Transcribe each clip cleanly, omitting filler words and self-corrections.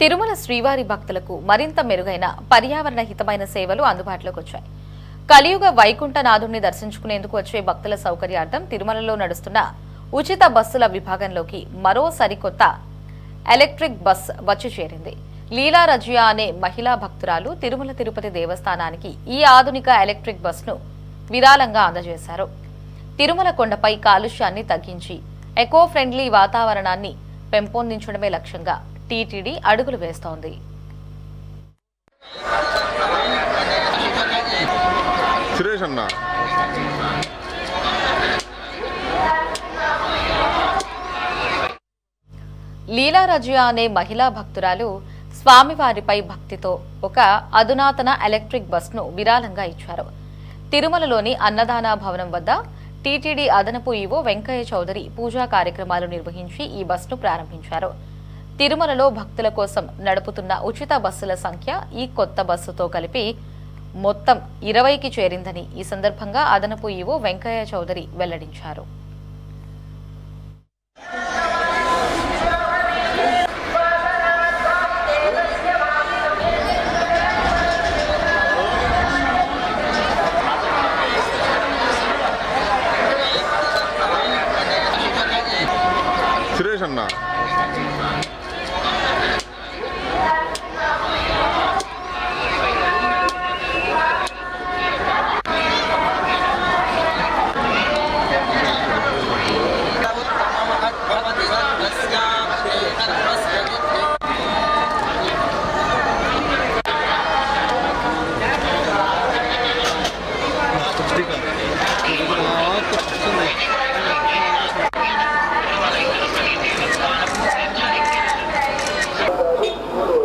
తిరుమల శ్రీవారి భక్తులకు మరింత మెరుగైన పర్యావరణ హితమైన సేవలు అందుబాటులోకి వచ్చాయి. కలియుగ వైకుంఠనాథుడిని దర్శించుకునేందుకు వచ్చే భక్తుల సౌకర్యార్థం తిరుమలలో నడుస్తున్న ఉచిత బస్సుల విభాగంలోకి మరో సరికొత్త ఎలక్ట్రిక్ బస్ వచ్చి చేరింది. లీలా రజియా అనే మహిళా భక్తురాలు తిరుమల తిరుపతి దేవస్థానానికి ఈ ఆధునిక ఎలక్ట్రిక్ బస్ను విరాళంగా అందజేశారు. తిరుమల కొండపై కాలుష్యాన్ని తగ్గించి ఎకో ఫ్రెండ్లీ వాతావరణాన్ని పెంపొందించడమే లక్ష్యంగా టీటీడీ అడుగులు వేస్తోంది. లీలా రజియా అనే మహిళా భక్తురాలు స్వామివారిపై భక్తితో ఒక అధునాతన ఎలక్ట్రిక్ బస్ను విరాళంగా ఇచ్చారు. తిరుమలలోని అన్నదాన భవనం వద్ద టీటీడీ అదనపు ఈవో వెంకయ్య చౌదరి పూజా కార్యక్రమాలు నిర్వహించి ఈ బస్ను ప్రారంభించారు. తిరుమలలో భక్తుల కోసం నడుపుతున్న ఉచిత బస్సుల సంఖ్య ఈ కొత్త బస్సుతో కలిపి మొత్తం 20కి చేరిందని ఈ సందర్భంగా అదనపు ఈవో వెంకయ్య చౌదరి వెల్లడించారు.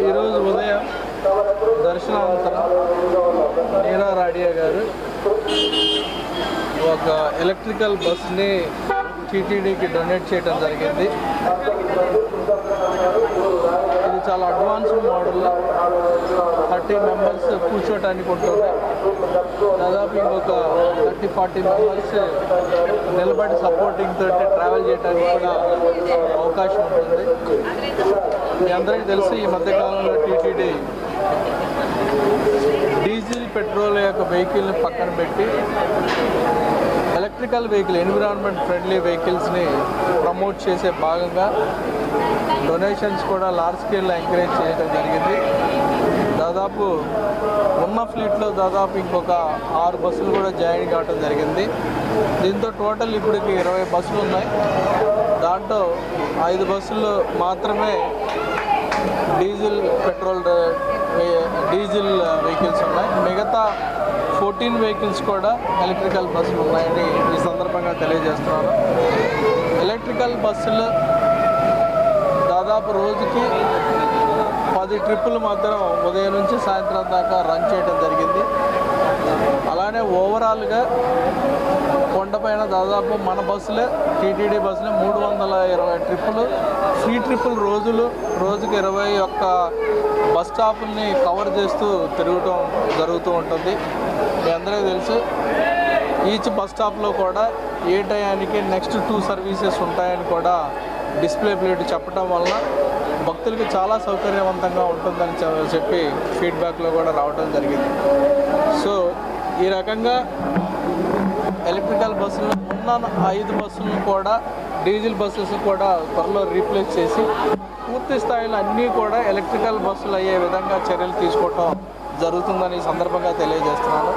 ఈరోజు ఉదయం దర్శనానంతరం లీలా రజియా గారు ఒక ఎలక్ట్రికల్ బస్ని టీటీడీకి డొనేట్ చేయడం జరిగింది. ఇది చాలా అడ్వాన్స్ మోడల్, 30 మెంబర్స్ కూర్చోటానికి ఉంటుంది. దాదాపు ఇంకొక 30-40 మెంబర్స్ నిలబడి సపోర్టింగ్ తోటి ట్రావెల్ చేయడానికి కూడా అవకాశం ఉంటుంది. మీ అందరికీ తెలుసు, ఈ మధ్యకాలంలో టీటీడీ డీజిల్ పెట్రోల్ యొక్క వెహికల్ని పక్కన పెట్టి ఎలక్ట్రికల్ వెహికల్, ఎన్విరాన్మెంట్ ఫ్రెండ్లీ వెహికల్స్ని ప్రమోట్ చేసే భాగంగా డొనేషన్స్ కూడా లార్జ్ స్కేల్లో ఎంకరేజ్ చేయడం జరిగింది. దాదాపు ఉన్న ఫ్లీట్లో దాదాపు ఇంకొక 6 బస్సులు కూడా జాయిన్ కావడం జరిగింది. దీంతో టోటల్ ఇప్పటికి 20 బస్సులు ఉన్నాయి. దాంట్లో 5 బస్సులు మాత్రమే డీజిల్ వెహికల్స్ ఉన్నాయి. మిగతా 14 వెహికల్స్ కూడా ఎలక్ట్రికల్ బస్సులు ఉన్నాయని ఈ సందర్భంగా తెలియజేస్తున్నాను. ఎలక్ట్రికల్ బస్సులు దాదాపు రోజుకి 10 ట్రిప్పులు మాత్రం ఉదయం నుంచి సాయంత్రం దాకా రన్ చేయడం జరిగింది. అలానే ఓవరాల్గా కొండపైన దాదాపు మన బస్సులే, టీటీడీ బస్సులే 320 ట్రిప్పులు, ఫ్రీ ట్రిప్పులు రోజుకి 21 బస్ స్టాపుల్ని కవర్ చేస్తూ తిరగటం జరుగుతూ ఉంటుంది. మీ అందరికీ తెలుసు, ఈచ్ బస్ స్టాప్లో కూడా ఏ టయానికి నెక్స్ట్ 2 సర్వీసెస్ ఉంటాయని కూడా డిస్ప్లే ప్లేట్ చెప్పడం వలన భక్తులకి చాలా సౌకర్యవంతంగా ఉంటుందని చెప్పి ఫీడ్బ్యాక్లో కూడా రావడం జరిగింది. సో ఈ రకంగా ఎలక్ట్రికల్ బస్సులు ఉన్న 5 బస్సులను కూడా డీజిల్ బస్సెస్ కూడా త్వరలో రీప్లేస్ చేసి పూర్తి స్థాయిలో అన్నీ కూడా ఎలక్ట్రికల్ బస్సులు అయ్యే విధంగా చర్యలు తీసుకోవటం జరుగుతుందని ఈ సందర్భంగా తెలియజేస్తున్నాను.